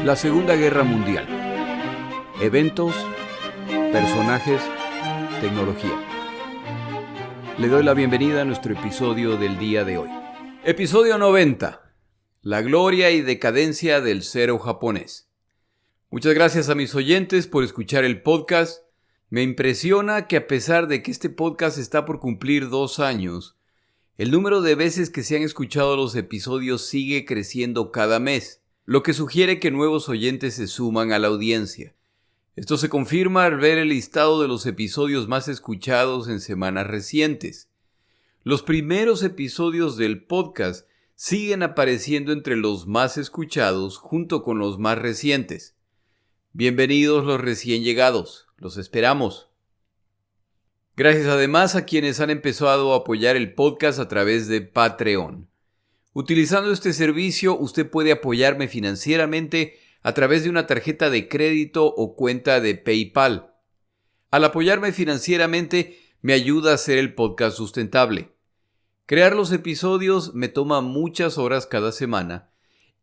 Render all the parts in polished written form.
La Segunda Guerra Mundial. Eventos, personajes, tecnología. Le doy la bienvenida a nuestro episodio del día de hoy. Episodio 90. La gloria y decadencia del cero japonés. Muchas gracias a mis oyentes por escuchar el podcast. Me impresiona que a pesar de que este podcast está por cumplir 2 años, el número de veces que se han escuchado los episodios sigue creciendo cada mes, lo que sugiere que nuevos oyentes se suman a la audiencia. Esto se confirma al ver el listado de los episodios más escuchados en semanas recientes. Los primeros episodios del podcast siguen apareciendo entre los más escuchados junto con los más recientes. Bienvenidos los recién llegados, los esperamos. Gracias además a quienes han empezado a apoyar el podcast a través de Patreon. Utilizando este servicio, usted puede apoyarme financieramente a través de una tarjeta de crédito o cuenta de PayPal. Al apoyarme financieramente, me ayuda a hacer el podcast sustentable. Crear los episodios me toma muchas horas cada semana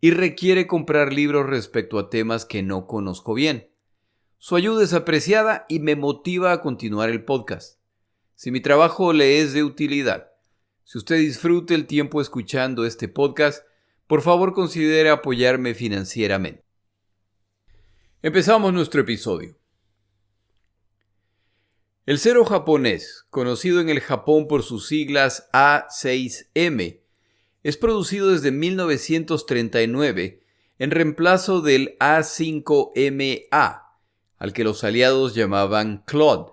y requiere comprar libros respecto a temas que no conozco bien. Su ayuda es apreciada y me motiva a continuar el podcast. Si mi trabajo le es de utilidad, si usted disfruta el tiempo escuchando este podcast, por favor considere apoyarme financieramente. Empezamos nuestro episodio. El cero japonés, conocido en el Japón por sus siglas A6M, es producido desde 1939 en reemplazo del A5MA, al que los aliados llamaban Claude.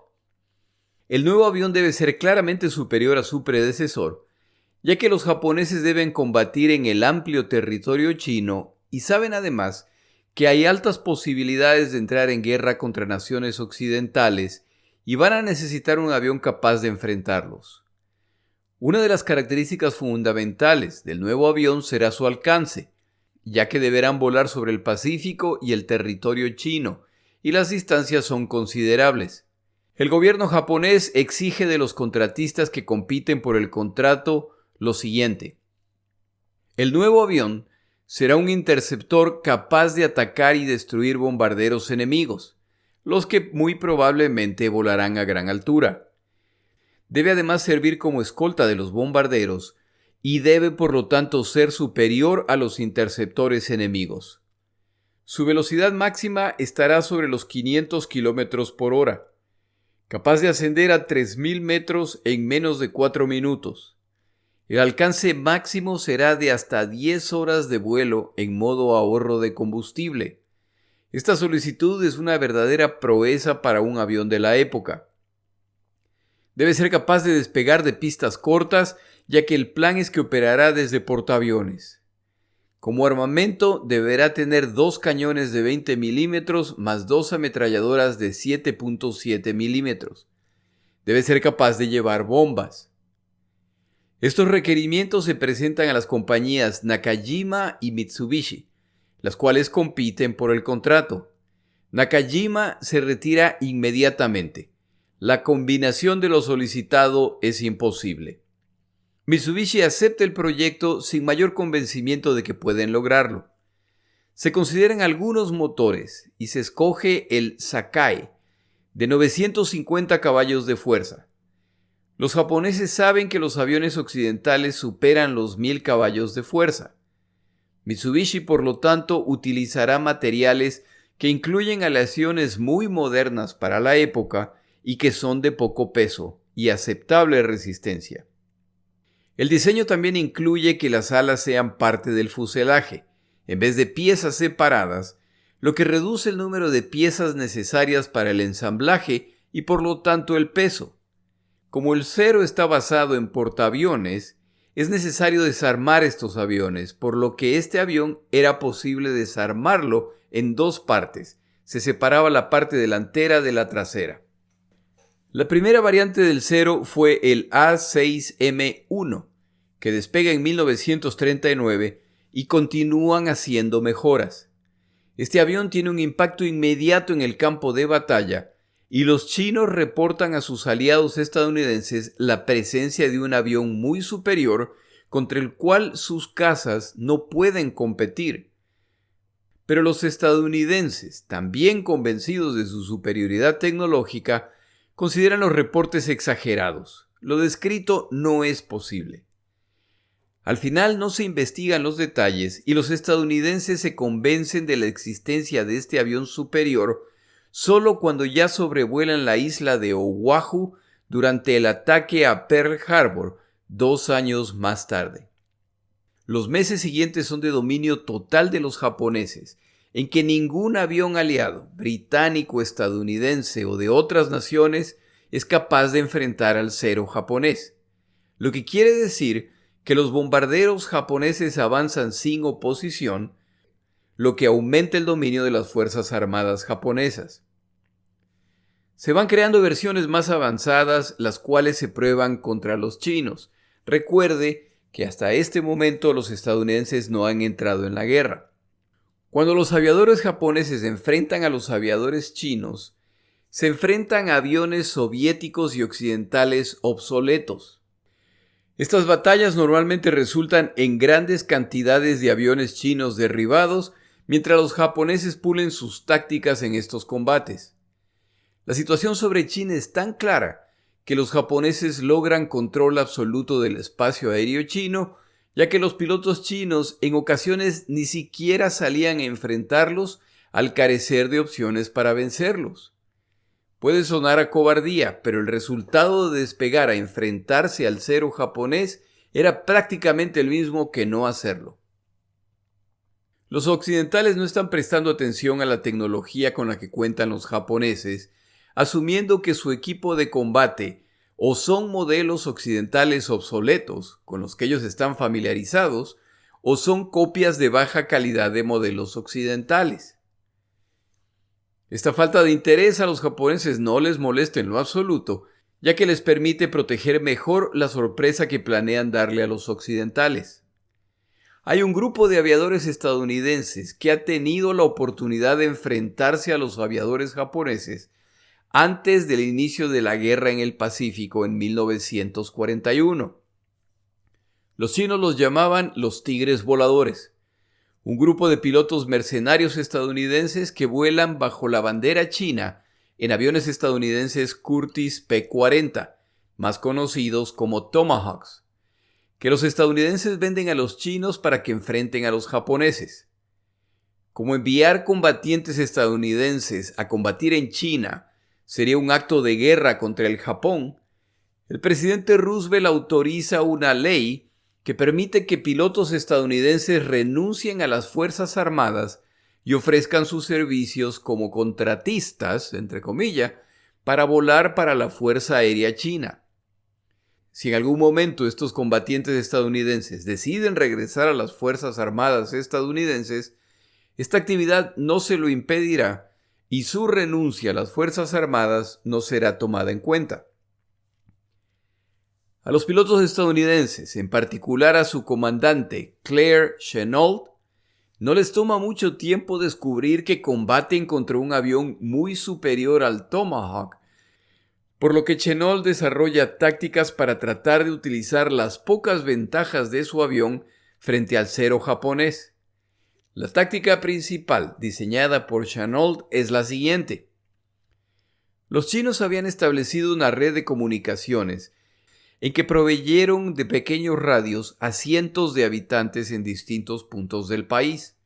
El nuevo avión debe ser claramente superior a su predecesor, ya que los japoneses deben combatir en el amplio territorio chino y saben además que hay altas posibilidades de entrar en guerra contra naciones occidentales y van a necesitar un avión capaz de enfrentarlos. Una de las características fundamentales del nuevo avión será su alcance, ya que deberán volar sobre el Pacífico y el territorio chino, y las distancias son considerables. El gobierno japonés exige de los contratistas que compiten por el contrato lo siguiente. El nuevo avión será un interceptor capaz de atacar y destruir bombarderos enemigos, los que muy probablemente volarán a gran altura. Debe además servir como escolta de los bombarderos y debe por lo tanto ser superior a los interceptores enemigos. Su velocidad máxima estará sobre los 500 km por hora. Capaz de ascender a 3.000 metros en menos de 4 minutos. El alcance máximo será de hasta 10 horas de vuelo en modo ahorro de combustible. Esta solicitud es una verdadera proeza para un avión de la época. Debe ser capaz de despegar de pistas cortas, ya que el plan es que operará desde portaaviones. Como armamento, deberá tener 2 cañones de 20 milímetros más 2 ametralladoras de 7.7 milímetros. Debe ser capaz de llevar bombas. Estos requerimientos se presentan a las compañías Nakajima y Mitsubishi, las cuales compiten por el contrato. Nakajima se retira inmediatamente. La combinación de lo solicitado es imposible. Mitsubishi acepta el proyecto sin mayor convencimiento de que pueden lograrlo. Se consideran algunos motores y se escoge el Sakai, de 950 caballos de fuerza. Los japoneses saben que los aviones occidentales superan los 1.000 caballos de fuerza. Mitsubishi, por lo tanto, utilizará materiales que incluyen aleaciones muy modernas para la época y que son de poco peso y aceptable resistencia. El diseño también incluye que las alas sean parte del fuselaje, en vez de piezas separadas, lo que reduce el número de piezas necesarias para el ensamblaje y por lo tanto el peso. Como el cero está basado en portaaviones, es necesario desarmar estos aviones, por lo que este avión era posible desarmarlo en 2 partes. Se separaba la parte delantera de la trasera. La primera variante del cero fue el A6M1, que despega en 1939 y continúan haciendo mejoras. Este avión tiene un impacto inmediato en el campo de batalla y los chinos reportan a sus aliados estadounidenses la presencia de un avión muy superior contra el cual sus cazas no pueden competir. Pero los estadounidenses, también convencidos de su superioridad tecnológica, consideran los reportes exagerados. Lo descrito no es posible. Al final no se investigan los detalles y los estadounidenses se convencen de la existencia de este avión superior solo cuando ya sobrevuelan la isla de Oahu durante el ataque a Pearl Harbor 2 años más tarde. Los meses siguientes son de dominio total de los japoneses, en que ningún avión aliado, británico, estadounidense o de otras naciones, es capaz de enfrentar al cero japonés. Lo que quiere decir que los bombarderos japoneses avanzan sin oposición, lo que aumenta el dominio de las Fuerzas Armadas japonesas. Se van creando versiones más avanzadas, las cuales se prueban contra los chinos. Recuerde que hasta este momento los estadounidenses no han entrado en la guerra. Cuando los aviadores japoneses enfrentan a los aviadores chinos, se enfrentan a aviones soviéticos y occidentales obsoletos. Estas batallas normalmente resultan en grandes cantidades de aviones chinos derribados, mientras los japoneses pulen sus tácticas en estos combates. La situación sobre China es tan clara que los japoneses logran control absoluto del espacio aéreo chino, ya que los pilotos chinos en ocasiones ni siquiera salían a enfrentarlos al carecer de opciones para vencerlos. Puede sonar a cobardía, pero el resultado de despegar a enfrentarse al cero japonés era prácticamente el mismo que no hacerlo. Los occidentales no están prestando atención a la tecnología con la que cuentan los japoneses, asumiendo que su equipo de combate o son modelos occidentales obsoletos con los que ellos están familiarizados, o son copias de baja calidad de modelos occidentales. Esta falta de interés a los japoneses no les molesta en lo absoluto, ya que les permite proteger mejor la sorpresa que planean darle a los occidentales. Hay un grupo de aviadores estadounidenses que ha tenido la oportunidad de enfrentarse a los aviadores japoneses antes del inicio de la guerra en el Pacífico en 1941. Los chinos los llamaban los tigres voladores. Un grupo de pilotos mercenarios estadounidenses que vuelan bajo la bandera china en aviones estadounidenses Curtiss P-40, más conocidos como Tomahawks, que los estadounidenses venden a los chinos para que enfrenten a los japoneses. Como enviar combatientes estadounidenses a combatir en China sería un acto de guerra contra el Japón, el presidente Roosevelt autoriza una ley que permite que pilotos estadounidenses renuncien a las Fuerzas Armadas y ofrezcan sus servicios como contratistas, entre comillas, para volar para la Fuerza Aérea China. Si en algún momento estos combatientes estadounidenses deciden regresar a las Fuerzas Armadas estadounidenses, esta actividad no se lo impedirá y su renuncia a las Fuerzas Armadas no será tomada en cuenta. A los pilotos estadounidenses, en particular a su comandante Claire Chennault, no les toma mucho tiempo descubrir que combaten contra un avión muy superior al Tomahawk, por lo que Chennault desarrolla tácticas para tratar de utilizar las pocas ventajas de su avión frente al cero japonés. La táctica principal diseñada por Chennault es la siguiente. Los chinos habían establecido una red de comunicaciones en que proveyeron de pequeños radios a cientos de habitantes en distintos puntos del país.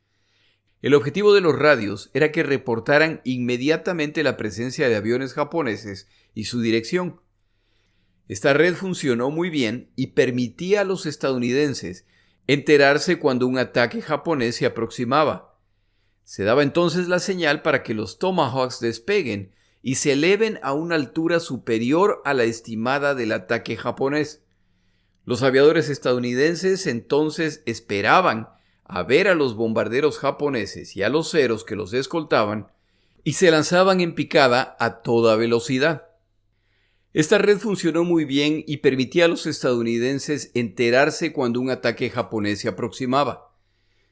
El objetivo de los radios era que reportaran inmediatamente la presencia de aviones japoneses y su dirección. Esta red funcionó muy bien y permitía a los estadounidenses enterarse cuando un ataque japonés se aproximaba. Se daba entonces la señal para que los Tomahawks despeguen y se eleven a una altura superior a la estimada del ataque japonés. Los aviadores estadounidenses entonces esperaban a ver a los bombarderos japoneses y a los ceros que los escoltaban y se lanzaban en picada a toda velocidad. Esta red funcionó muy bien y permitía a los estadounidenses enterarse cuando un ataque japonés se aproximaba.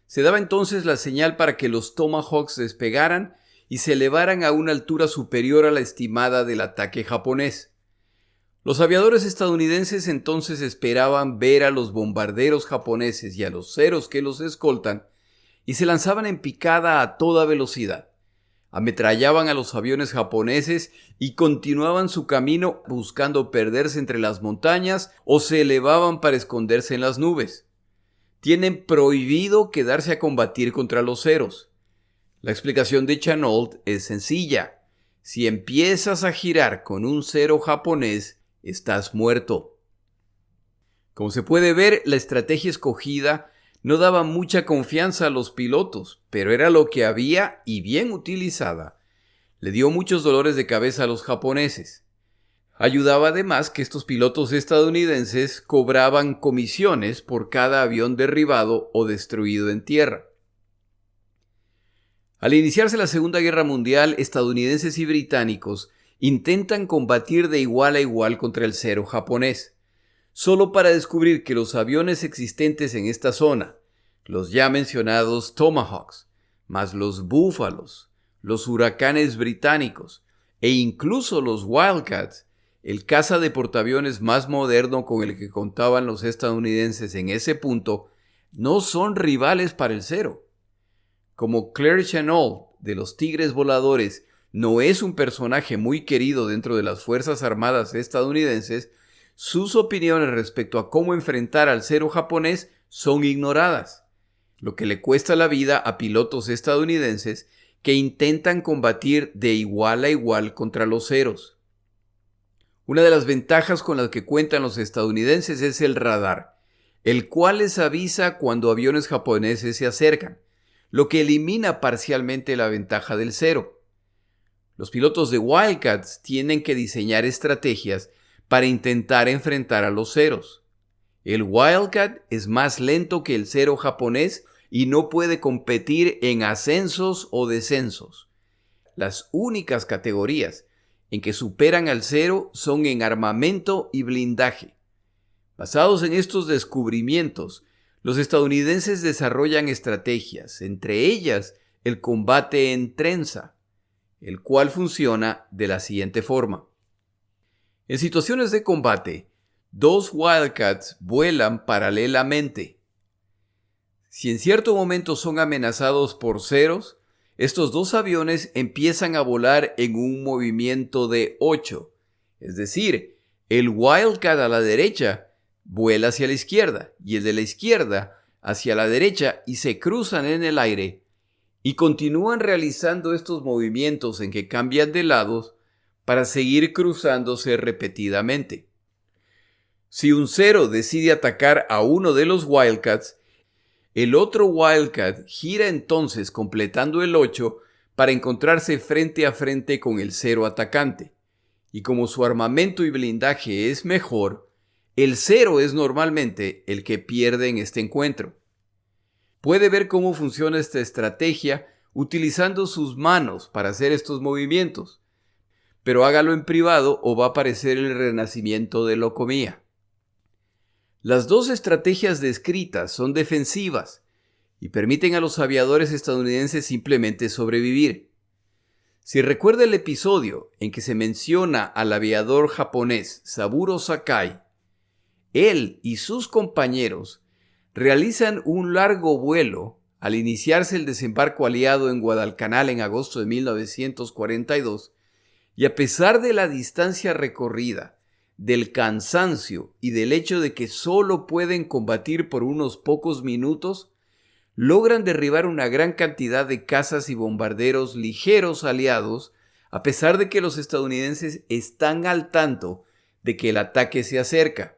Se daba entonces la señal para que los Tomahawks despegaran y se elevaran a una altura superior a la estimada del ataque japonés. Los aviadores estadounidenses entonces esperaban ver a los bombarderos japoneses y a los ceros que los escoltan y se lanzaban en picada a toda velocidad. Ametrallaban a los aviones japoneses y continuaban su camino buscando perderse entre las montañas o se elevaban para esconderse en las nubes. Tienen prohibido quedarse a combatir contra los ceros. La explicación de Chennault es sencilla. Si empiezas a girar con un cero japonés, estás muerto. Como se puede ver, la estrategia escogida no daba mucha confianza a los pilotos, pero era lo que había y bien utilizada. Le dio muchos dolores de cabeza a los japoneses. Ayudaba además que estos pilotos estadounidenses cobraban comisiones por cada avión derribado o destruido en tierra. Al iniciarse la Segunda Guerra Mundial, estadounidenses y británicos intentan combatir de igual a igual contra el cero japonés, solo para descubrir que los aviones existentes en esta zona, los ya mencionados Tomahawks, más los Búfalos, los Huracanes británicos e incluso los Wildcats, el caza de portaaviones más moderno con el que contaban los estadounidenses en ese punto, no son rivales para el cero. Como Claire Chennault, de los Tigres Voladores, no es un personaje muy querido dentro de las Fuerzas Armadas estadounidenses, sus opiniones respecto a cómo enfrentar al cero japonés son ignoradas, lo que le cuesta la vida a pilotos estadounidenses que intentan combatir de igual a igual contra los ceros. Una de las ventajas con las que cuentan los estadounidenses es el radar, el cual les avisa cuando aviones japoneses se acercan, lo que elimina parcialmente la ventaja del cero. Los pilotos de Wildcats tienen que diseñar estrategias para intentar enfrentar a los ceros. El Wildcat es más lento que el cero japonés y no puede competir en ascensos o descensos. Las únicas categorías en que superan al cero son en armamento y blindaje. Basados en estos descubrimientos, los estadounidenses desarrollan estrategias, entre ellas el combate en trenza, el cual funciona de la siguiente forma. En situaciones de combate, dos Wildcats vuelan paralelamente. Si en cierto momento son amenazados por ceros, estos dos aviones empiezan a volar en un movimiento de 8. Es decir, el Wildcat a la derecha vuela hacia la izquierda y el de la izquierda hacia la derecha y se cruzan en el aire y continúan realizando estos movimientos en que cambian de lados para seguir cruzándose repetidamente. Si un cero decide atacar a uno de los Wildcats, el otro Wildcat gira entonces completando el 8 para encontrarse frente a frente con el cero atacante. Y como su armamento y blindaje es mejor, el cero es normalmente el que pierde en este encuentro. Puede ver cómo funciona esta estrategia utilizando sus manos para hacer estos movimientos, pero hágalo en privado o va a aparecer el renacimiento de Locomía. Las dos estrategias descritas son defensivas y permiten a los aviadores estadounidenses simplemente sobrevivir. Si recuerda el episodio en que se menciona al aviador japonés Saburo Sakai, él y sus compañeros realizan un largo vuelo al iniciarse el desembarco aliado en Guadalcanal en agosto de 1942, y a pesar de la distancia recorrida, del cansancio y del hecho de que solo pueden combatir por unos pocos minutos, logran derribar una gran cantidad de cazas y bombarderos ligeros aliados, a pesar de que los estadounidenses están al tanto de que el ataque se acerca.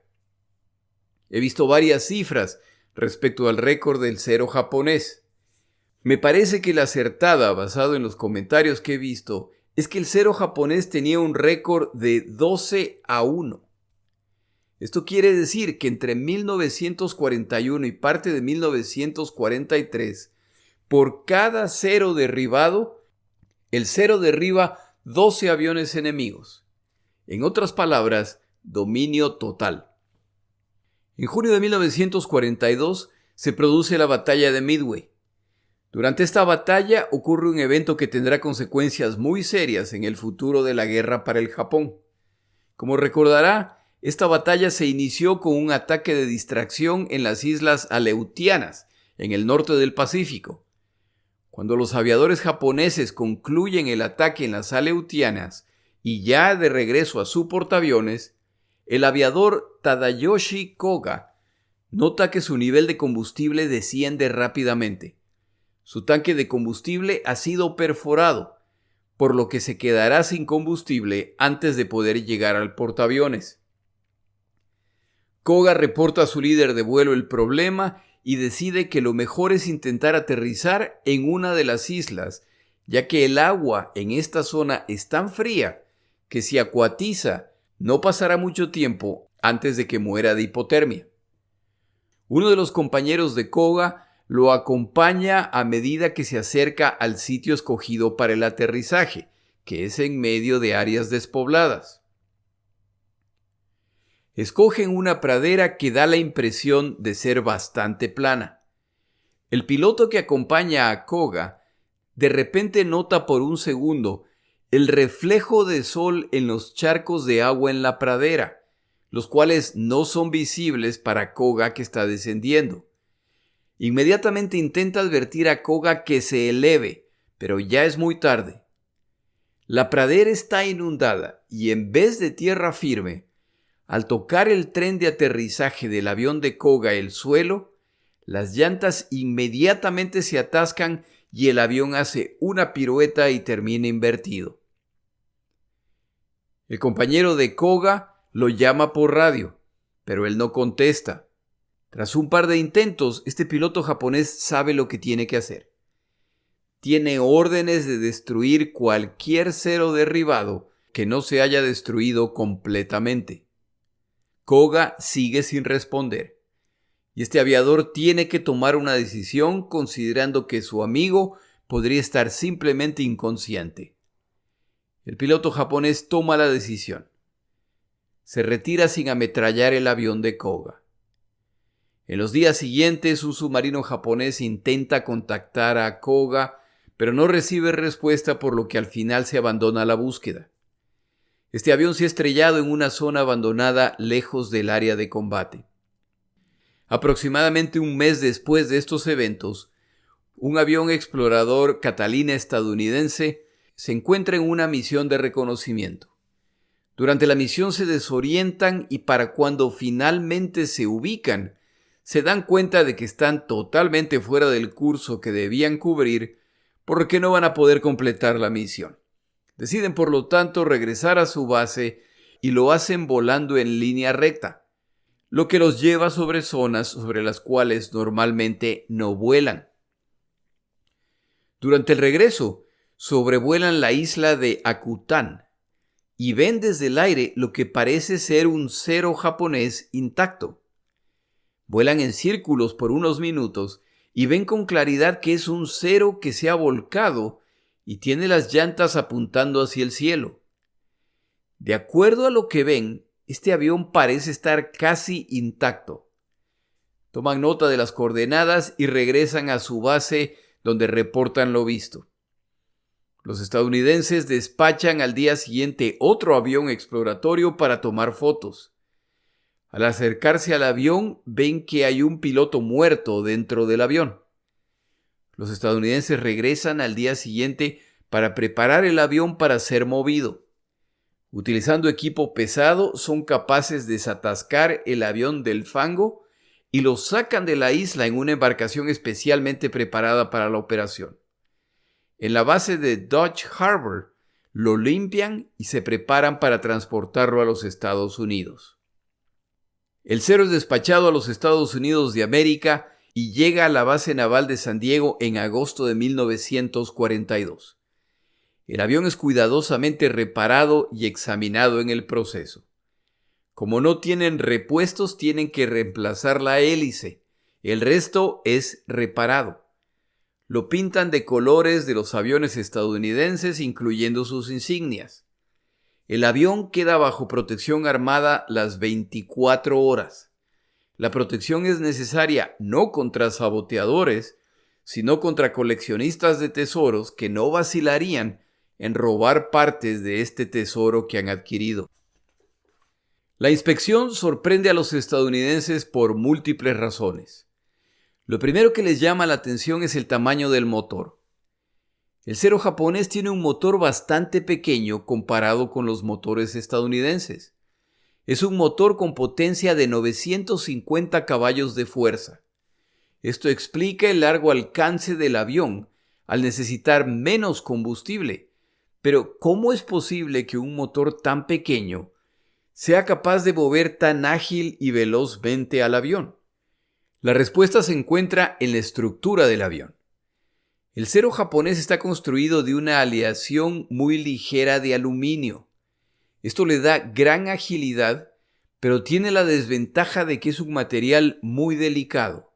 He visto varias cifras respecto al récord del cero japonés. Me parece que la acertada, basado en los comentarios que he visto, es que el cero japonés tenía un récord de 12-1. Esto quiere decir que entre 1941 y parte de 1943, por cada cero derribado, el cero derriba 12 aviones enemigos. En otras palabras, dominio total. En junio de 1942 se produce la batalla de Midway. Durante esta batalla ocurre un evento que tendrá consecuencias muy serias en el futuro de la guerra para el Japón. Como recordará, esta batalla se inició con un ataque de distracción en las islas Aleutianas, en el norte del Pacífico, Cuando los aviadores japoneses concluyen el ataque en las Aleutianas y ya de regreso a su portaaviones, el aviador Tadayoshi Koga nota que su nivel de combustible desciende rápidamente. Su tanque de combustible ha sido perforado, por lo que se quedará sin combustible antes de poder llegar al portaaviones. Koga reporta a su líder de vuelo el problema y decide que lo mejor es intentar aterrizar en una de las islas, ya que el agua en esta zona es tan fría que si acuatiza no pasará mucho tiempo antes de que muera de hipotermia. Uno de los compañeros de Koga lo acompaña a medida que se acerca al sitio escogido para el aterrizaje, que es en medio de áreas despobladas. Escogen una pradera que da la impresión de ser bastante plana. El piloto que acompaña a Koga de repente nota por un segundo el reflejo de sol en los charcos de agua en la pradera, los cuales no son visibles para Koga que está descendiendo. Inmediatamente intenta advertir a Koga que se eleve, pero ya es muy tarde. La pradera está inundada y en vez de tierra firme, al tocar el tren de aterrizaje del avión de Koga el suelo, las llantas inmediatamente se atascan y el avión hace una pirueta y termina invertido. El compañero de Koga lo llama por radio, pero él no contesta. Tras un par de intentos, este piloto japonés sabe lo que tiene que hacer. Tiene órdenes de destruir cualquier cero derribado que no se haya destruido completamente. Koga sigue sin responder, y este aviador tiene que tomar una decisión considerando que su amigo podría estar simplemente inconsciente. El piloto japonés toma la decisión. Se retira sin ametrallar el avión de Koga. En los días siguientes, un submarino japonés intenta contactar a Koga, pero no recibe respuesta, por lo que al final se abandona la búsqueda. Este avión se ha estrellado en una zona abandonada lejos del área de combate. Aproximadamente un mes después de estos eventos, un avión explorador Catalina estadounidense se encuentra en una misión de reconocimiento. Durante la misión se desorientan y para cuando finalmente se ubican, se dan cuenta de que están totalmente fuera del curso que debían cubrir, por lo que no van a poder completar la misión. Deciden por lo tanto regresar a su base y lo hacen volando en línea recta, lo que los lleva sobre zonas sobre las cuales normalmente no vuelan. Durante el regreso, sobrevuelan la isla de Akutan y ven desde el aire lo que parece ser un cero japonés intacto. Vuelan en círculos por unos minutos y ven con claridad que es un cero que se ha volcado y tiene las llantas apuntando hacia el cielo. De acuerdo a lo que ven, este avión parece estar casi intacto. Toman nota de las coordenadas y regresan a su base, donde reportan lo visto. Los estadounidenses despachan al día siguiente otro avión exploratorio para tomar fotos. Al acercarse al avión, ven que hay un piloto muerto dentro del avión. Los estadounidenses regresan al día siguiente para preparar el avión para ser movido. Utilizando equipo pesado, son capaces de desatascar el avión del fango y lo sacan de la isla en una embarcación especialmente preparada para la operación. En la base de Dodge Harbor, lo limpian y se preparan para transportarlo a los Estados Unidos. El cero es despachado a los Estados Unidos de América y llega a la base naval de San Diego en agosto de 1942. El avión es cuidadosamente reparado y examinado en el proceso. Como no tienen repuestos, tienen que reemplazar la hélice. El resto es reparado. Lo pintan de colores de los aviones estadounidenses, incluyendo sus insignias. El avión queda bajo protección armada las 24 horas. La protección es necesaria no contra saboteadores, sino contra coleccionistas de tesoros que no vacilarían en robar partes de este tesoro que han adquirido. La inspección sorprende a los estadounidenses por múltiples razones. Lo primero que les llama la atención es el tamaño del motor. El Zero japonés tiene un motor bastante pequeño comparado con los motores estadounidenses. Es un motor con potencia de 950 caballos de fuerza. Esto explica el largo alcance del avión al necesitar menos combustible. Pero, ¿cómo es posible que un motor tan pequeño sea capaz de mover tan ágil y velozmente al avión? La respuesta se encuentra en la estructura del avión. El Zero japonés está construido de una aleación muy ligera de aluminio. Esto le da gran agilidad, pero tiene la desventaja de que es un material muy delicado.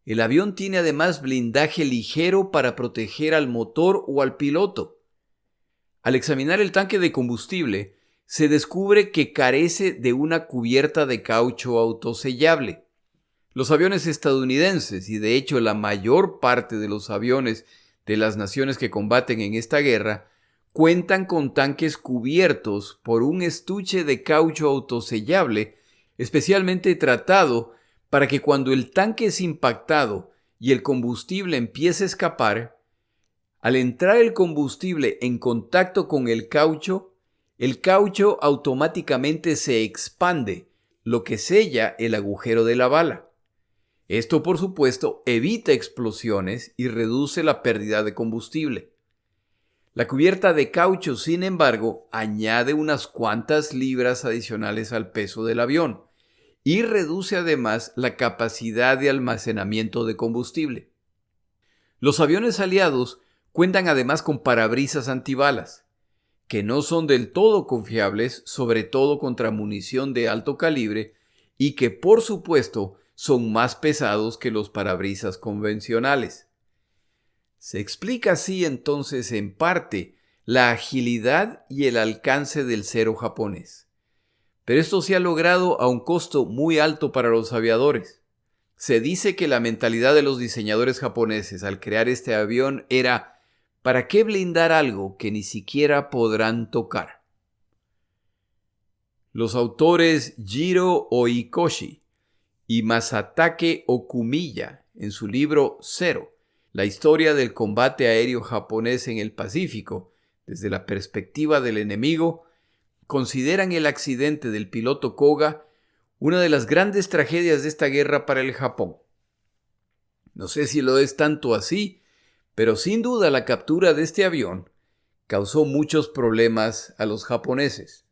El avión tiene además blindaje ligero para proteger al motor o al piloto. Al examinar el tanque de combustible, se descubre que carece de una cubierta de caucho autosellable. Los aviones estadounidenses, y de hecho la mayor parte de los aviones de las naciones que combaten en esta guerra, cuentan con tanques cubiertos por un estuche de caucho autosellable especialmente tratado para que cuando el tanque es impactado y el combustible empiece a escapar, al entrar el combustible en contacto con el caucho automáticamente se expande, lo que sella el agujero de la bala. Esto, por supuesto, evita explosiones y reduce la pérdida de combustible. La cubierta de caucho, sin embargo, añade unas cuantas libras adicionales al peso del avión y reduce además la capacidad de almacenamiento de combustible. Los aviones aliados cuentan además con parabrisas antibalas, que no son del todo confiables, sobre todo contra munición de alto calibre, y que, por supuesto, son más pesados que los parabrisas convencionales. Se explica así entonces en parte la agilidad y el alcance del Zero japonés. Pero esto se ha logrado a un costo muy alto para los aviadores. Se dice que la mentalidad de los diseñadores japoneses al crear este avión era ¿para qué blindar algo que ni siquiera podrán tocar? Los autores Jiro Oikoshi y Masatake Okumiya, en su libro Zero, la historia del combate aéreo japonés en el Pacífico, desde la perspectiva del enemigo, consideran el accidente del piloto Koga una de las grandes tragedias de esta guerra para el Japón. No sé si lo es tanto así, pero sin duda la captura de este avión causó muchos problemas a los japoneses.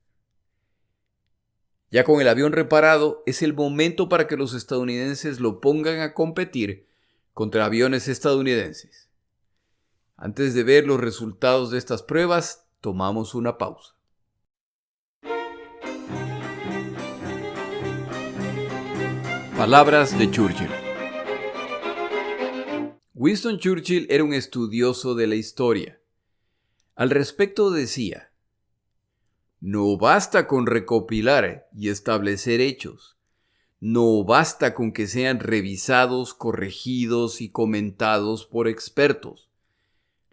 Ya con el avión reparado, es el momento para que los estadounidenses lo pongan a competir contra aviones estadounidenses. Antes de ver los resultados de estas pruebas, tomamos una pausa. Palabras de Churchill. Winston Churchill era un estudioso de la historia. Al respecto decía: no basta con recopilar y establecer hechos. No basta con que sean revisados, corregidos y comentados por expertos.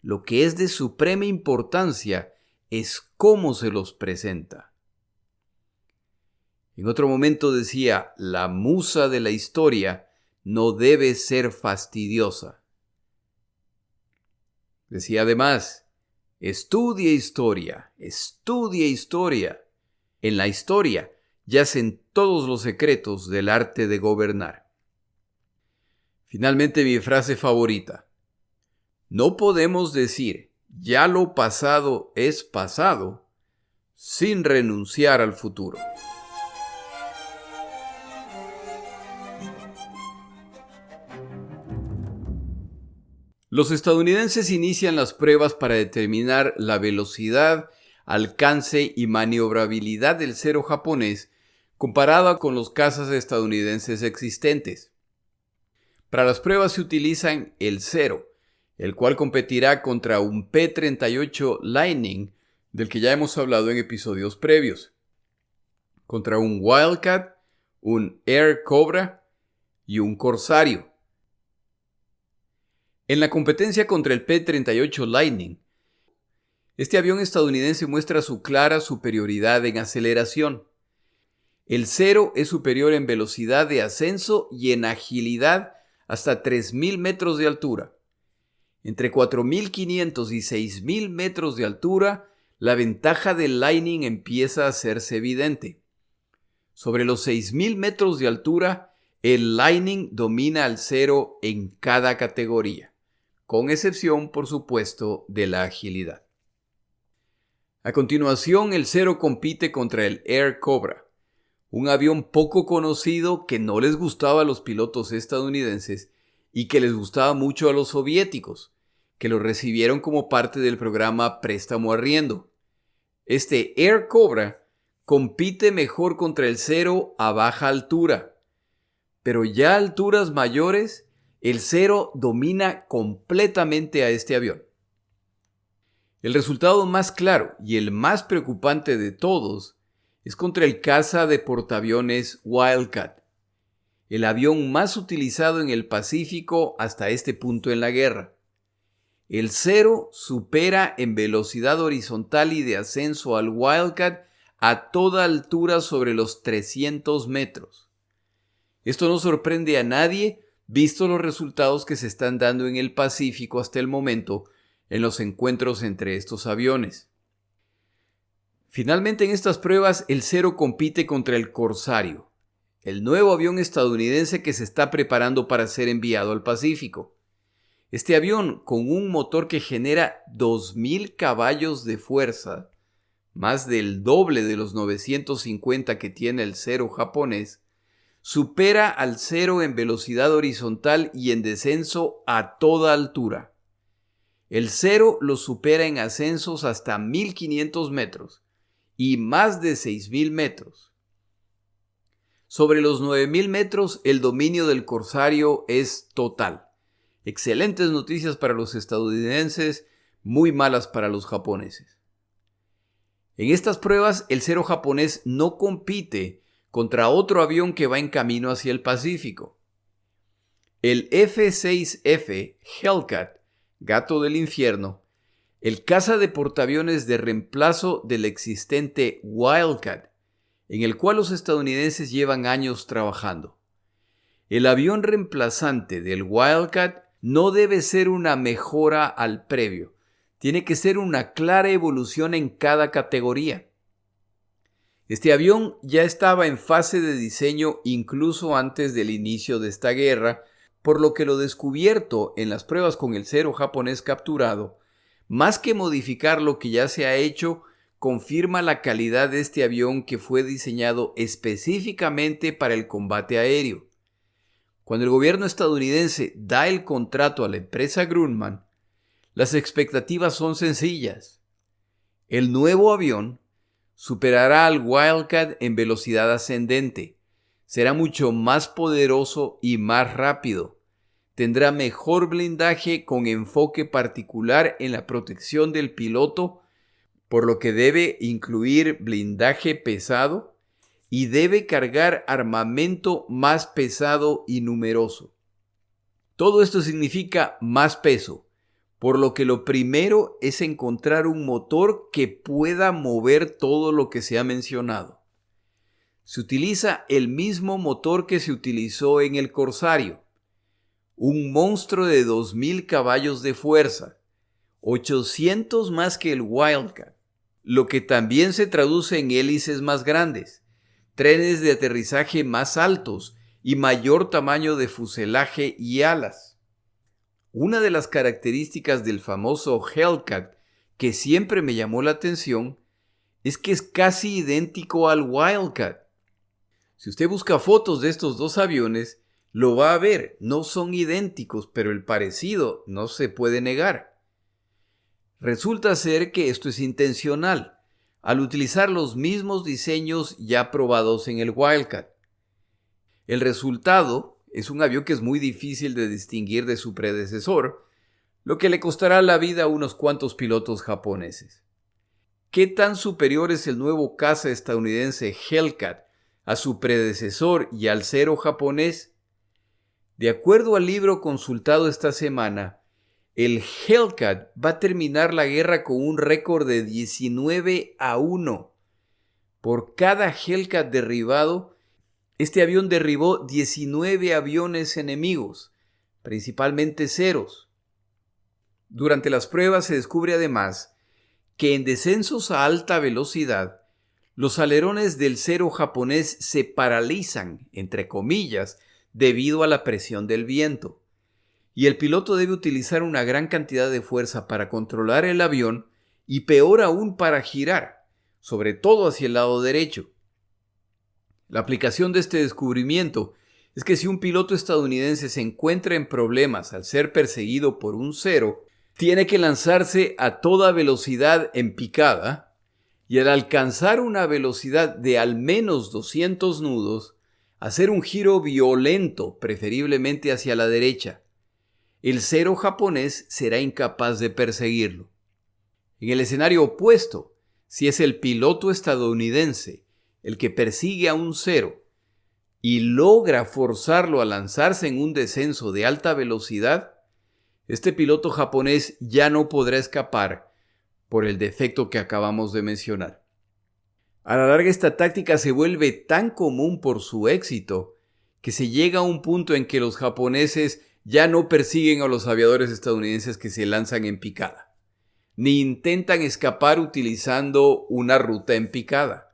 Lo que es de suprema importancia es cómo se los presenta. En otro momento decía: la musa de la historia no debe ser fastidiosa. Decía además: estudia historia, estudia historia. En la historia yacen todos los secretos del arte de gobernar. Finalmente, mi frase favorita: no podemos decir ya lo pasado es pasado sin renunciar al futuro. Los estadounidenses inician las pruebas para determinar la velocidad, alcance y maniobrabilidad del Zero japonés comparada con los cazas estadounidenses existentes. Para las pruebas se utilizan el Zero, el cual competirá contra un P-38 Lightning, del que ya hemos hablado en episodios previos, contra un Wildcat, un Air Cobra y un Corsario. En la competencia contra el P-38 Lightning, este avión estadounidense muestra su clara superioridad en aceleración. El Zero es superior en velocidad de ascenso y en agilidad hasta 3.000 metros de altura. Entre 4.500 y 6.000 metros de altura, la ventaja del Lightning empieza a hacerse evidente. Sobre los 6.000 metros de altura, el Lightning domina al Zero en cada categoría, con excepción, por supuesto, de la agilidad. A continuación, el Zero compite contra el Air Cobra, un avión poco conocido que no les gustaba a los pilotos estadounidenses y que les gustaba mucho a los soviéticos, que lo recibieron como parte del programa Préstamo Arriendo. Este Air Cobra compite mejor contra el Zero a baja altura, pero ya a alturas mayores, el Zero domina completamente a este avión. El resultado más claro y el más preocupante de todos es contra el caza de portaaviones Wildcat, el avión más utilizado en el Pacífico hasta este punto en la guerra. El Zero supera en velocidad horizontal y de ascenso al Wildcat a toda altura sobre los 300 metros. Esto no sorprende a nadie, visto los resultados que se están dando en el Pacífico hasta el momento en los encuentros entre estos aviones. Finalmente, en estas pruebas, el Zero compite contra el Corsario, el nuevo avión estadounidense que se está preparando para ser enviado al Pacífico. Este avión, con un motor que genera 2.000 caballos de fuerza, más del doble de los 950 que tiene el Zero japonés, supera al Zero en velocidad horizontal y en descenso a toda altura. El Zero lo supera en ascensos hasta 1.500 metros y más de 6.000 metros. Sobre los 9.000 metros, el dominio del Corsario es total. Excelentes noticias para los estadounidenses, muy malas para los japoneses. En estas pruebas, el Zero japonés no compite contra otro avión que va en camino hacia el Pacífico. El F-6F Hellcat, Gato del Infierno, el caza de portaaviones de reemplazo del existente Wildcat, en el cual los estadounidenses llevan años trabajando. El avión reemplazante del Wildcat no debe ser una mejora al previo, tiene que ser una clara evolución en cada categoría. Este avión ya estaba en fase de diseño incluso antes del inicio de esta guerra, por lo que lo descubierto en las pruebas con el Zero japonés capturado, más que modificar lo que ya se ha hecho, confirma la calidad de este avión que fue diseñado específicamente para el combate aéreo. Cuando el gobierno estadounidense da el contrato a la empresa Grumman, las expectativas son sencillas. El nuevo avión superará al Wildcat en velocidad ascendente, será mucho más poderoso y más rápido. Tendrá mejor blindaje con enfoque particular en la protección del piloto, por lo que debe incluir blindaje pesado y debe cargar armamento más pesado y numeroso. Todo esto significa más peso, por lo que lo primero es encontrar un motor que pueda mover todo lo que se ha mencionado. Se utiliza el mismo motor que se utilizó en el Corsario, un monstruo de 2.000 caballos de fuerza, 800 más que el Wildcat, lo que también se traduce en hélices más grandes, trenes de aterrizaje más altos y mayor tamaño de fuselaje y alas. Una de las características del famoso Hellcat que siempre me llamó la atención es que es casi idéntico al Wildcat. Si usted busca fotos de estos dos aviones, lo va a ver. No son idénticos, pero el parecido no se puede negar. Resulta ser que esto es intencional, al utilizar los mismos diseños ya probados en el Wildcat. El resultado es un avión que es muy difícil de distinguir de su predecesor, lo que le costará la vida a unos cuantos pilotos japoneses. ¿Qué tan superior es el nuevo caza estadounidense Hellcat a su predecesor y al Zero japonés? De acuerdo al libro consultado esta semana, el Hellcat va a terminar la guerra con un récord de 19-1. Por cada Hellcat derribado, este avión derribó 19 aviones enemigos, principalmente Zeros. Durante las pruebas se descubre además que en descensos a alta velocidad, los alerones del Zero japonés se paralizan, entre comillas, debido a la presión del viento, y el piloto debe utilizar una gran cantidad de fuerza para controlar el avión y peor aún para girar, sobre todo hacia el lado derecho. La aplicación de este descubrimiento es que si un piloto estadounidense se encuentra en problemas al ser perseguido por un Zero, tiene que lanzarse a toda velocidad en picada y al alcanzar una velocidad de al menos 200 nudos, hacer un giro violento, preferiblemente hacia la derecha. El Zero japonés será incapaz de perseguirlo. En el escenario opuesto, si es el piloto estadounidense el que persigue a un Zero y logra forzarlo a lanzarse en un descenso de alta velocidad, este piloto japonés ya no podrá escapar por el defecto que acabamos de mencionar. A la larga, esta táctica se vuelve tan común por su éxito que se llega a un punto en que los japoneses ya no persiguen a los aviadores estadounidenses que se lanzan en picada, ni intentan escapar utilizando una ruta en picada.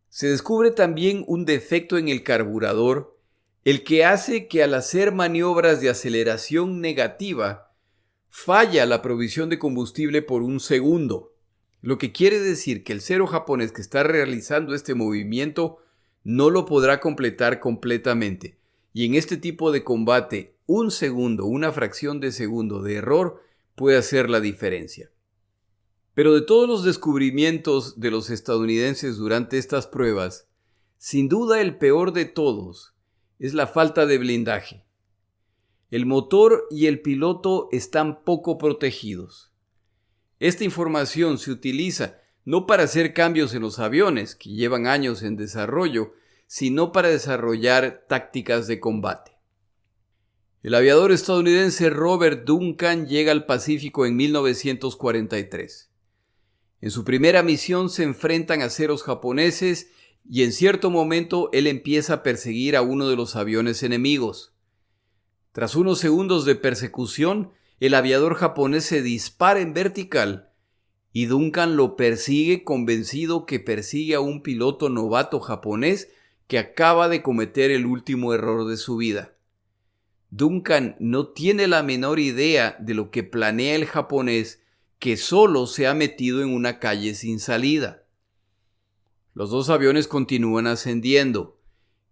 Se descubre también un defecto en el carburador, el que hace que al hacer maniobras de aceleración negativa, falla la provisión de combustible por un segundo, lo que quiere decir que el Zero japonés que está realizando este movimiento no lo podrá completar completamente, y en este tipo de combate, un segundo, una fracción de segundo de error puede hacer la diferencia. Pero de todos los descubrimientos de los estadounidenses durante estas pruebas, sin duda el peor de todos es la falta de blindaje. El motor y el piloto están poco protegidos. Esta información se utiliza no para hacer cambios en los aviones, que llevan años en desarrollo, sino para desarrollar tácticas de combate. El aviador estadounidense Robert Duncan llega al Pacífico en 1943. En su primera misión se enfrentan a Zeros japoneses y en cierto momento él empieza a perseguir a uno de los aviones enemigos. Tras unos segundos de persecución, el aviador japonés se dispara en vertical y Duncan lo persigue convencido que persigue a un piloto novato japonés que acaba de cometer el último error de su vida. Duncan no tiene la menor idea de lo que planea el japonés, que solo se ha metido en una calle sin salida. Los dos aviones continúan ascendiendo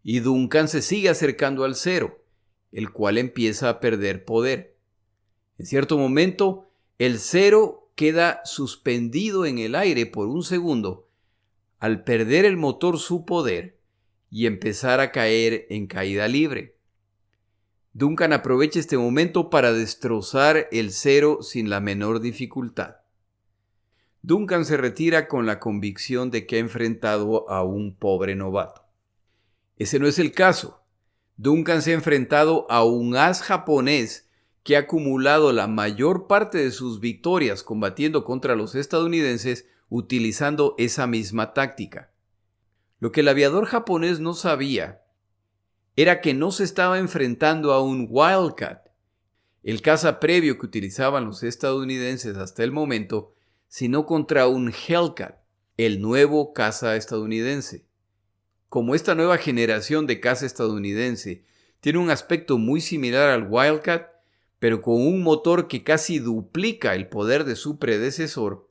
y Duncan se sigue acercando al Zero, el cual empieza a perder poder. En cierto momento, el Zero queda suspendido en el aire por un segundo al perder el motor su poder y empezar a caer en caída libre. Duncan aprovecha este momento para destrozar el Zero sin la menor dificultad. Duncan se retira con la convicción de que ha enfrentado a un pobre novato. Ese no es el caso. Duncan se ha enfrentado a un as japonés que ha acumulado la mayor parte de sus victorias combatiendo contra los estadounidenses utilizando esa misma táctica. Lo que el aviador japonés no sabía era que no se estaba enfrentando a un Wildcat, el caza previo que utilizaban los estadounidenses hasta el momento, sino contra un Hellcat, el nuevo caza estadounidense. Como esta nueva generación de caza estadounidense tiene un aspecto muy similar al Wildcat, pero con un motor que casi duplica el poder de su predecesor,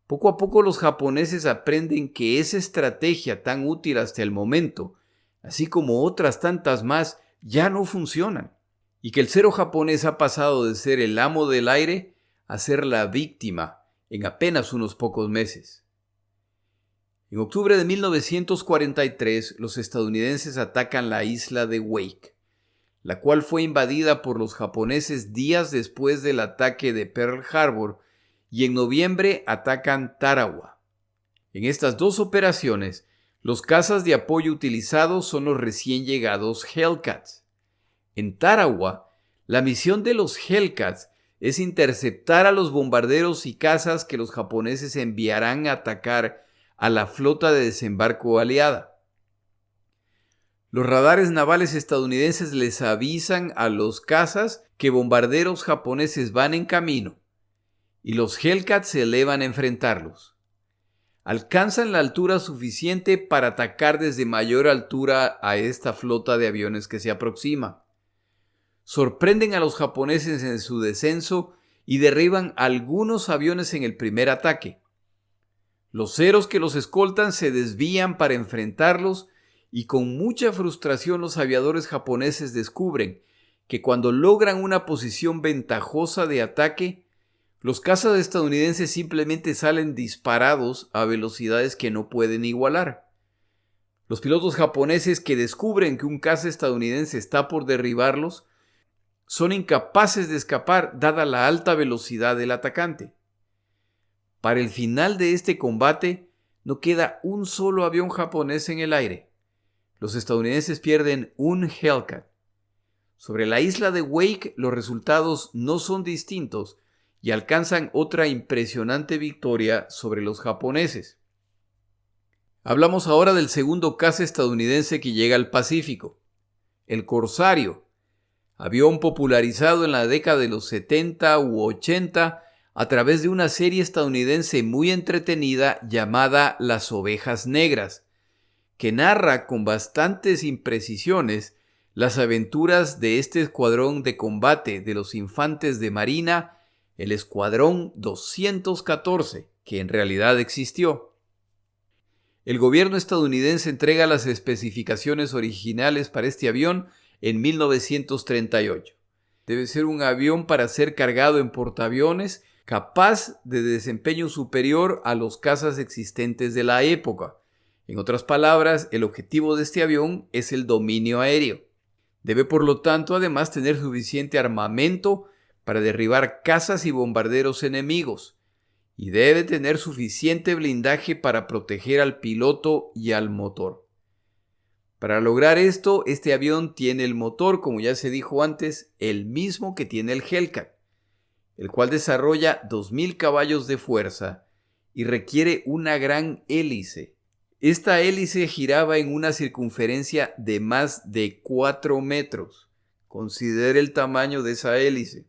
poco a poco los japoneses aprenden que esa estrategia tan útil hasta el momento, así como otras tantas más, ya no funcionan, y que el Zero japonés ha pasado de ser el amo del aire a ser la víctima en apenas unos pocos meses. En octubre de 1943, los estadounidenses atacan la isla de Wake, la cual fue invadida por los japoneses días después del ataque de Pearl Harbor, y en noviembre atacan Tarawa. En estas dos operaciones, los cazas de apoyo utilizados son los recién llegados Hellcats. En Tarawa, la misión de los Hellcats es interceptar a los bombarderos y cazas que los japoneses enviarán a atacar a la flota de desembarco aliada. Los radares navales estadounidenses les avisan a los cazas que bombarderos japoneses van en camino y los Hellcat se elevan a enfrentarlos. Alcanzan la altura suficiente para atacar desde mayor altura a esta flota de aviones que se aproxima. Sorprenden a los japoneses en su descenso y derriban algunos aviones en el primer ataque. Los Zeros que los escoltan se desvían para enfrentarlos y con mucha frustración los aviadores japoneses descubren que cuando logran una posición ventajosa de ataque, los cazas estadounidenses simplemente salen disparados a velocidades que no pueden igualar. Los pilotos japoneses que descubren que un caza estadounidense está por derribarlos son incapaces de escapar dada la alta velocidad del atacante. Para el final de este combate no queda un solo avión japonés en el aire. Los estadounidenses pierden un Hellcat. Sobre la isla de Wake los resultados no son distintos y alcanzan otra impresionante victoria sobre los japoneses. Hablamos ahora del segundo caza estadounidense que llega al Pacífico, el Corsario, avión popularizado en la década de los 70 u 80 a través de una serie estadounidense muy entretenida llamada Las Ovejas Negras, que narra con bastantes imprecisiones las aventuras de este escuadrón de combate de los infantes de marina, el Escuadrón 214, que en realidad existió. El gobierno estadounidense entrega las especificaciones originales para este avión en 1938. Debe ser un avión para ser cargado en portaaviones, capaz de desempeño superior a los cazas existentes de la época. En otras palabras, el objetivo de este avión es el dominio aéreo. Debe, por lo tanto, además tener suficiente armamento para derribar cazas y bombarderos enemigos, y debe tener suficiente blindaje para proteger al piloto y al motor. Para lograr esto, este avión tiene el motor, como ya se dijo antes, el mismo que tiene el Hellcat, el cual desarrolla 2000 caballos de fuerza y requiere una gran hélice. Esta hélice giraba en una circunferencia de más de 4 metros. Considere el tamaño de esa hélice.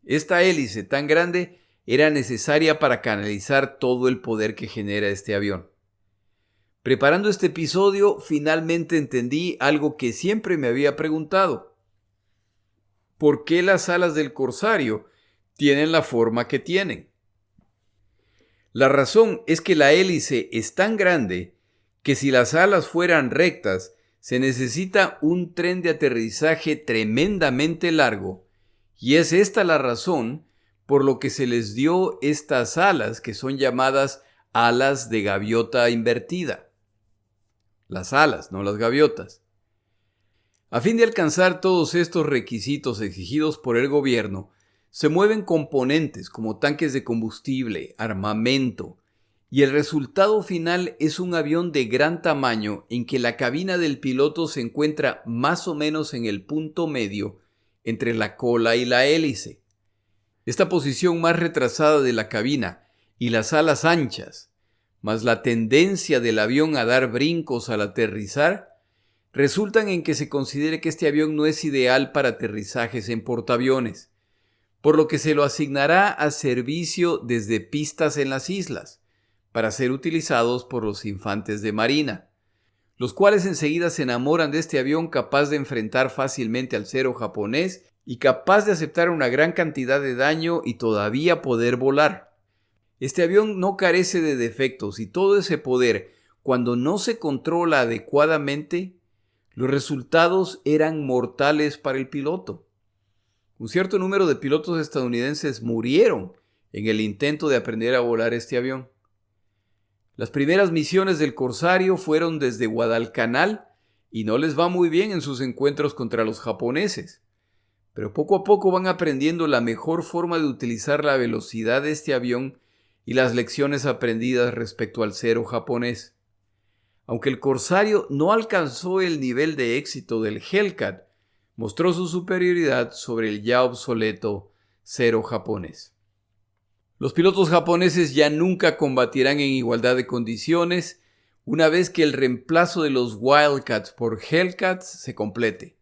Esta hélice tan grande era necesaria para canalizar todo el poder que genera este avión. Preparando este episodio, finalmente entendí algo que siempre me había preguntado. ¿Por qué las alas del Corsario tienen la forma que tienen? La razón es que la hélice es tan grande que si las alas fueran rectas, se necesita un tren de aterrizaje tremendamente largo, y es esta la razón por lo que se les dio estas alas que son llamadas alas de gaviota invertida. Las alas, no las gaviotas. A fin de alcanzar todos estos requisitos exigidos por el gobierno, se mueven componentes como tanques de combustible, armamento, y el resultado final es un avión de gran tamaño en que la cabina del piloto se encuentra más o menos en el punto medio entre la cola y la hélice. Esta posición más retrasada de la cabina y las alas anchas, más la tendencia del avión a dar brincos al aterrizar, resultan en que se considere que este avión no es ideal para aterrizajes en portaaviones, por lo que se lo asignará a servicio desde pistas en las islas, para ser utilizados por los infantes de marina, los cuales enseguida se enamoran de este avión capaz de enfrentar fácilmente al Zero japonés y capaz de aceptar una gran cantidad de daño y todavía poder volar. Este avión no carece de defectos y todo ese poder, cuando no se controla adecuadamente, los resultados eran mortales para el piloto. Un cierto número de pilotos estadounidenses murieron en el intento de aprender a volar este avión. Las primeras misiones del Corsario fueron desde Guadalcanal y no les va muy bien en sus encuentros contra los japoneses, pero poco a poco van aprendiendo la mejor forma de utilizar la velocidad de este avión y las lecciones aprendidas respecto al Zero japonés. Aunque el Corsario no alcanzó el nivel de éxito del Hellcat, mostró su superioridad sobre el ya obsoleto Zero japonés. Los pilotos japoneses ya nunca combatirán en igualdad de condiciones una vez que el reemplazo de los Wildcats por Hellcats se complete.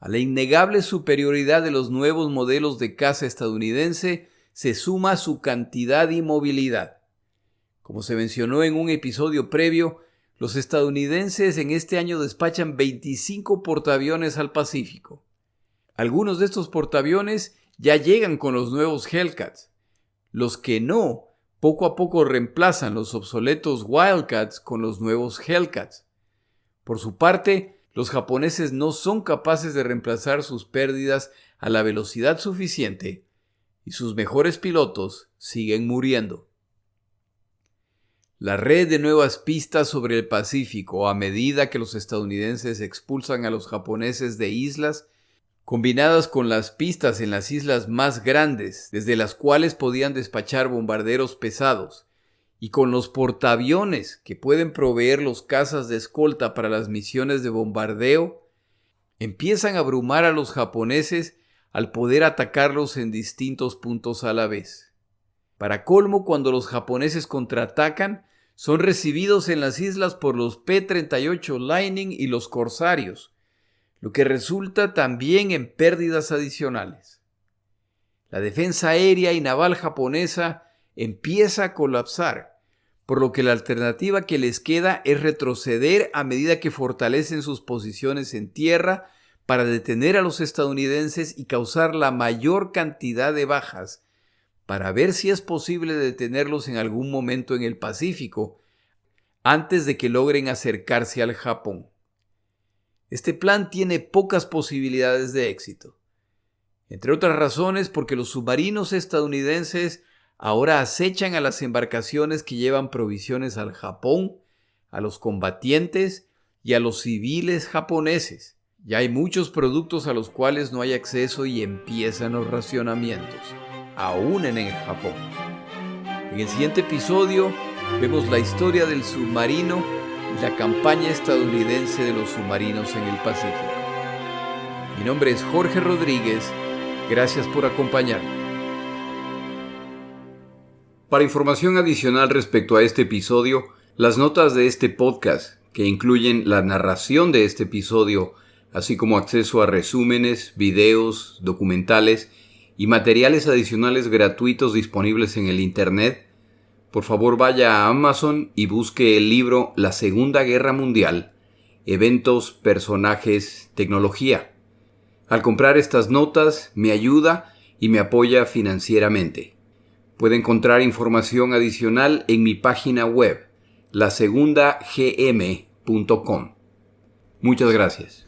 A la innegable superioridad de los nuevos modelos de caza estadounidense se suma su cantidad y movilidad. Como se mencionó en un episodio previo, los estadounidenses en este año despachan 25 portaaviones al Pacífico. Algunos de estos portaaviones ya llegan con los nuevos Hellcats. Los que no, poco a poco reemplazan los obsoletos Wildcats con los nuevos Hellcats. Por su parte, los japoneses no son capaces de reemplazar sus pérdidas a la velocidad suficiente y sus mejores pilotos siguen muriendo. La red de nuevas pistas sobre el Pacífico a medida que los estadounidenses expulsan a los japoneses de islas, combinadas con las pistas en las islas más grandes, desde las cuales podían despachar bombarderos pesados, y con los portaaviones que pueden proveer los cazas de escolta para las misiones de bombardeo, empiezan a abrumar a los japoneses al poder atacarlos en distintos puntos a la vez. Para colmo, cuando los japoneses contraatacan, son recibidos en las islas por los P-38 Lightning y los corsarios, lo que resulta también en pérdidas adicionales. La defensa aérea y naval japonesa empieza a colapsar, por lo que la alternativa que les queda es retroceder a medida que fortalecen sus posiciones en tierra para detener a los estadounidenses y causar la mayor cantidad de bajas, para ver si es posible detenerlos en algún momento en el Pacífico, antes de que logren acercarse al Japón. Este plan tiene pocas posibilidades de éxito, entre otras razones porque los submarinos estadounidenses ahora acechan a las embarcaciones que llevan provisiones al Japón, a los combatientes y a los civiles japoneses. Ya hay muchos productos a los cuales no hay acceso y empiezan los racionamientos, aún en el Japón. En el siguiente episodio vemos la historia del submarino y la campaña estadounidense de los submarinos en el Pacífico. Mi nombre es Jorge Rodríguez. Gracias por acompañarme. Para información adicional respecto a este episodio, las notas de este podcast, que incluyen la narración de este episodio, así como acceso a resúmenes, videos, documentales y materiales adicionales gratuitos disponibles en el Internet, por favor vaya a Amazon y busque el libro La Segunda Guerra Mundial, Eventos, Personajes, Tecnología. Al comprar estas notas, me ayuda y me apoya financieramente. Puede encontrar información adicional en mi página web, lasegundagm.com. Muchas gracias.